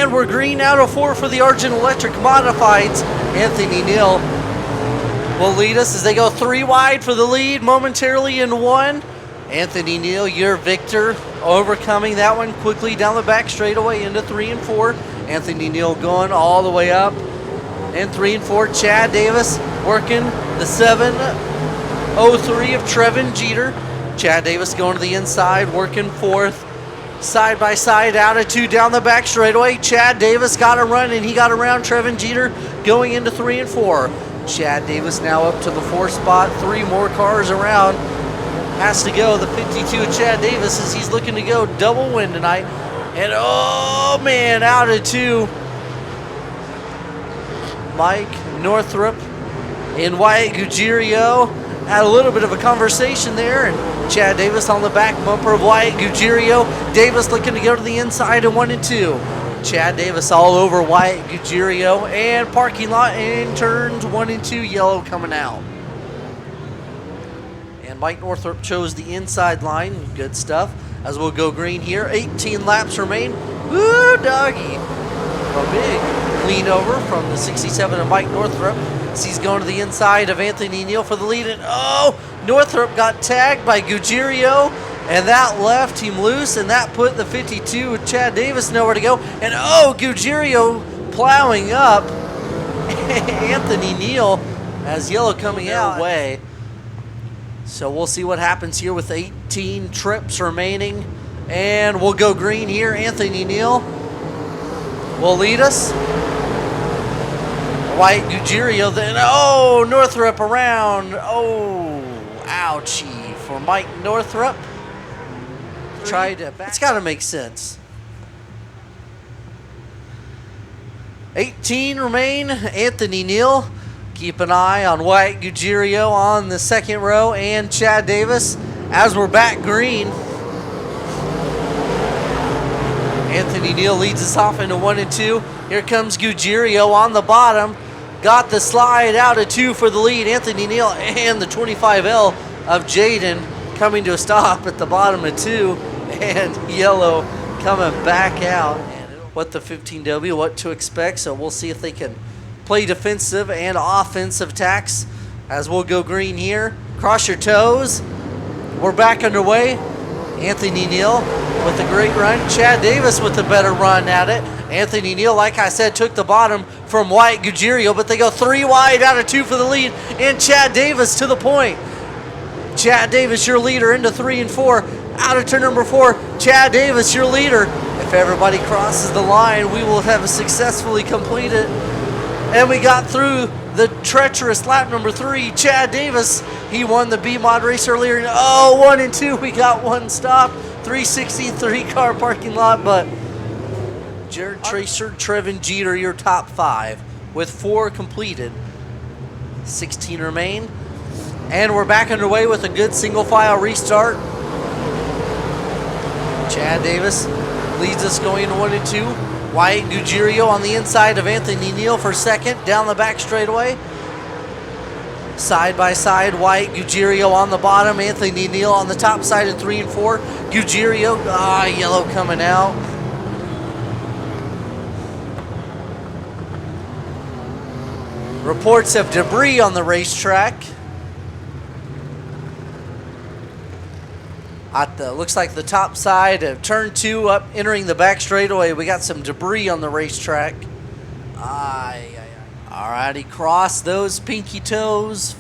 And we're green out of 4 for the Argent Electric Modifieds. Anthony Neel will lead us as they go 3 wide for the lead momentarily in 1. Anthony Neel, your victor, overcoming that one quickly down the back straightaway into 3 and 4. Anthony Neel going all the way up. And 3 and 4, Chad Davis working the 7:03 of Trevin Jeter. Chad Davis going to the inside, working 4th. Side by side, out of 2 down the back straightaway. Chad Davis got a run and he got around Trevin Jeter going into 3 and 4. Chad Davis now up to the 4th spot. 3 more cars around. Has to go. The 52 of Chad Davis as he's looking to go double win tonight. And oh man, out of 2. Mike Northrup and Wyatt Gaggero had a little bit of a conversation there, and Chad Davis on the back bumper of Wyatt Gaggero. Davis looking to go to the inside in 1 and 2. Chad Davis all over Wyatt Gaggero and parking lot in turns 1 and 2, yellow coming out. And Mike Northrup chose the inside line, good stuff, as we'll go green here. 18 laps remain. Woo, doggy. A big lean over from the 67 of Mike Northrup. He's going to the inside of Anthony Neel for the lead, and oh, Northrup got tagged by Gaggero, and that left him loose, and that put the 52 with Chad Davis nowhere to go. And oh, Gaggero plowing up Anthony Neel as yellow coming out away. So we'll see what happens here with 18 trips remaining, and we'll go green here. Anthony Neel will lead us. Wyatt Gaggero, then, oh, Northrup around. Oh, ouchie for Mike Northrup. Tried to back. It's got to make sense. 18 remain. Anthony Neel. Keep an eye on Wyatt Gaggero on the 2nd row and Chad Davis as we're back green. Anthony Neel leads us off into 1 and 2. Here comes Gaggero on the bottom. Got the slide out of 2 for the lead. Anthony Neel and the 25L of Jaden coming to a stop at the bottom of 2. And yellow coming back out. What the 15W, what to expect. So we'll see if they can play defensive and offensive attacks as we'll go green here. Cross your toes. We're back underway. Anthony Neel with a great run. Chad Davis with a better run at it. Anthony Neel, like I said, took the bottom from Wyatt Gaggero, but they go 3 wide out of 2 for the lead, and Chad Davis to the point. Chad Davis, your leader, into 3 and 4. Out of turn number 4, Chad Davis, your leader. If everybody crosses the line, we will have successfully completed. And we got through the treacherous lap number 3. Chad Davis, he won the B-Mod race earlier. And oh, 1 and 2, we got 1 stop. 363 car parking lot, but Jared Tracer, Trevin Jeter, your top 5 with 4 completed. 16 remain. And we're back underway with a good single file restart. Chad Davis leads us going to 1 and 2. Wyatt Gaggero on the inside of Anthony Neel for 2nd, down the back straightaway. Side by side, Wyatt Gaggero on the bottom, Anthony Neel on the top side in 3 and 4. Gaggero, yellow coming out. Reports of debris on the racetrack. At the, looks like the top side of turn 2 up entering the back straightaway. We got some debris on the racetrack. Alrighty, cross those pinky toes,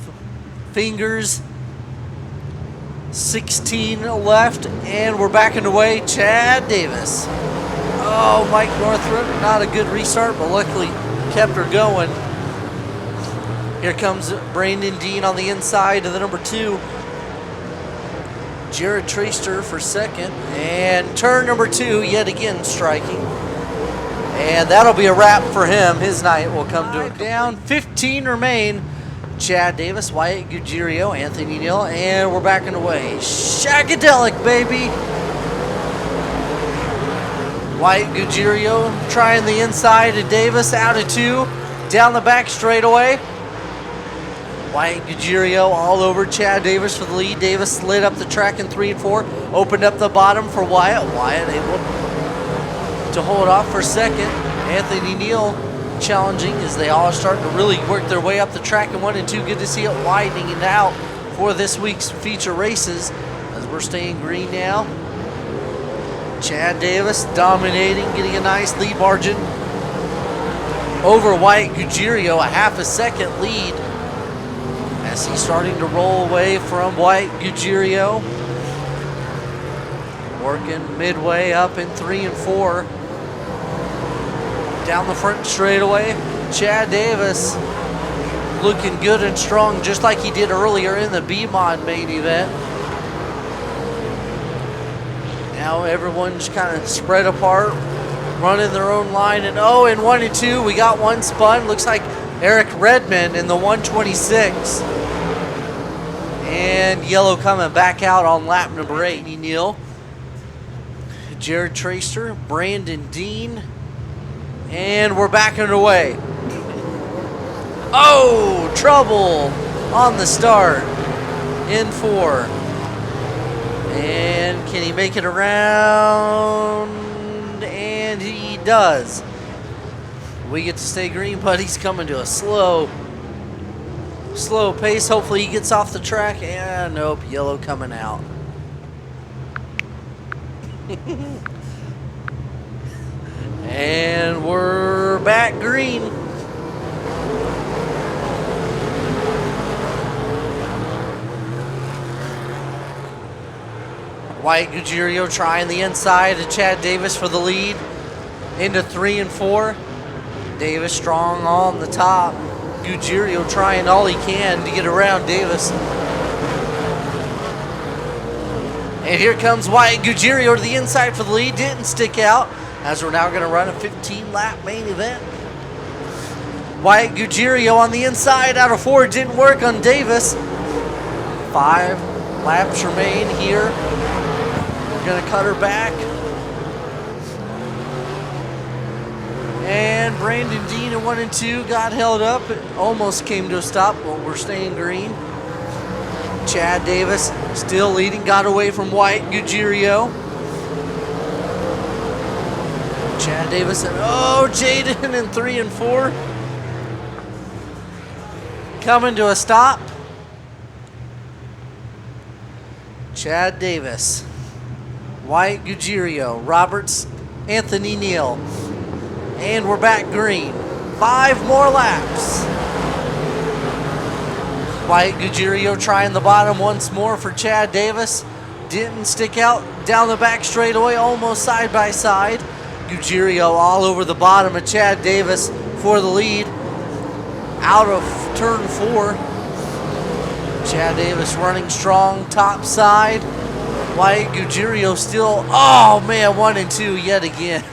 fingers. 16 left, and we're back underway. Chad Davis. Oh, Mike Northrup, not a good restart, but luckily kept her going. Here comes Brandon Dean on the inside of the number 2. Jared Tracer for 2nd, and turn number 2 yet again striking. And that'll be a wrap for him. His night will come to a down. 15 remain. Chad Davis, Wyatt Gaggero, Anthony Neel, and we're back underway. Shagadelic, baby. Wyatt Gaggero trying the inside of Davis, out of 2, down the back straightaway. Wyatt Gaggero all over Chad Davis for the lead. Davis lit up the track in 3 and 4. Opened up the bottom for Wyatt. Wyatt able to hold off for 2nd. Anthony Neel challenging as they all are starting to really work their way up the track in 1 and 2. Good to see it widening it out for this week's feature races as we're staying green now. Chad Davis dominating, getting a nice lead margin over Wyatt Gaggero, a half a second lead as he's starting to roll away from Wyatt Gaggero. Working midway up in 3 and 4. Down the front straightaway, Chad Davis looking good and strong just like he did earlier in the B-Mod main event. Now everyone's kind of spread apart, running their own line. And oh, in 1 and 2, we got one spun. Looks like Eric Redmond in the 126. And yellow coming back out on lap number 8. Neel, Jared Tracer, Brandon Dean, and we're back underway. Oh, trouble on the start in 4. And can he make it around? And he does. We get to stay green, but he's coming to a slow pace. Hopefully he gets off the track. And nope, yellow coming out. And we're back green. Wyatt Gaggero trying the inside of Chad Davis for the lead into 3 and 4. Davis strong on the top. Gaggero trying all he can to get around Davis. And here comes Wyatt Gaggero to the inside for the lead. Didn't stick out as we're now going to run a 15-lap main event. Wyatt Gaggero on the inside out of 4. Didn't work on Davis. 5 laps remain here. We're going to cut her back. And Brandon Dean in 1 and 2 got held up. It almost came to a stop, but we're staying green. Chad Davis still leading, got away from Wyatt Gaggero. Chad Davis and oh, Jaden in 3 and 4. Coming to a stop. Chad Davis, Wyatt Gaggero, Roberts, Anthony Neel. And we're back green. 5 more laps. Wyatt Gaggero trying the bottom once more for Chad Davis. Didn't stick out down the back straightaway, almost side by side. Gaggero all over the bottom of Chad Davis for the lead. Out of turn 4. Chad Davis running strong, top side. Wyatt Gaggero still, oh man, 1 and 2 yet again.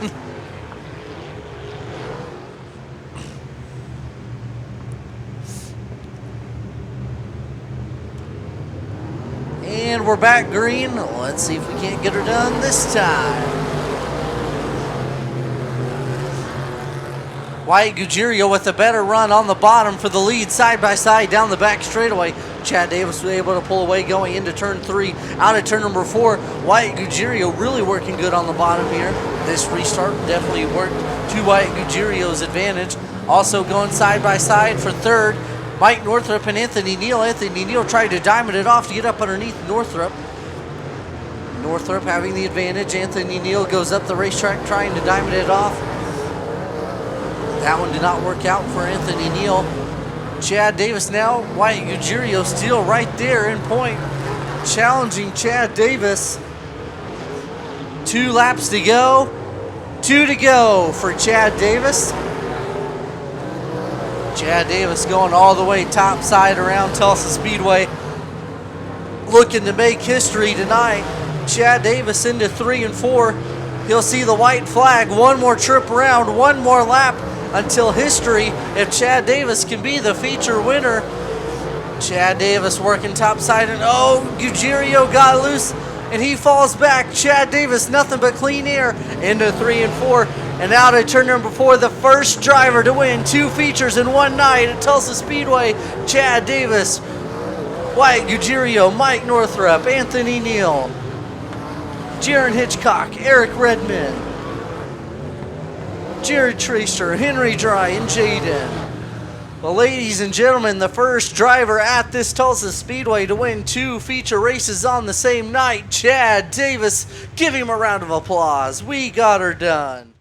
And we're back green. Let's see if we can't get her done this time. Wyatt Gaggero with a better run on the bottom for the lead, side by side down the back straightaway. Chad Davis was able to pull away going into turn 3. Out of turn number 4, Wyatt Gaggero really working good on the bottom here. This restart definitely worked to Wyatt Gaggero's advantage. Also going side by side for third, Mike Northrup and Anthony Neel. Anthony Neel tried to diamond it off to get up underneath Northrup. Northrup having the advantage. Anthony Neel goes up the racetrack trying to diamond it off. That one did not work out for Anthony Neel. Chad Davis now. Wyatt Gaggero still right there in point, challenging Chad Davis. 2 laps to go. 2 to go for Chad Davis. Chad Davis going all the way top side around Tulsa Speedway, looking to make history tonight. Chad Davis into 3 and 4. He'll see the white flag. 1 more trip around, 1 more lap until history if Chad Davis can be the feature winner. Chad Davis working top side, and oh, Gaggero got loose and he falls back. Chad Davis, nothing but clean air into 3 and 4. And out at turn number 4, the first driver to win 2 features in one night at Tulsa Speedway. Chad Davis, Wyatt Gaggero, Mike Northrup, Anthony Neel, Jarron Hitchcock, Eric Redmond. Jared Tracer, Henry Dry, and Jaden. Well, ladies and gentlemen, the first driver at this Tulsa Speedway to win 2 feature races on the same night, Chad Davis. Give him a round of applause. We got her done.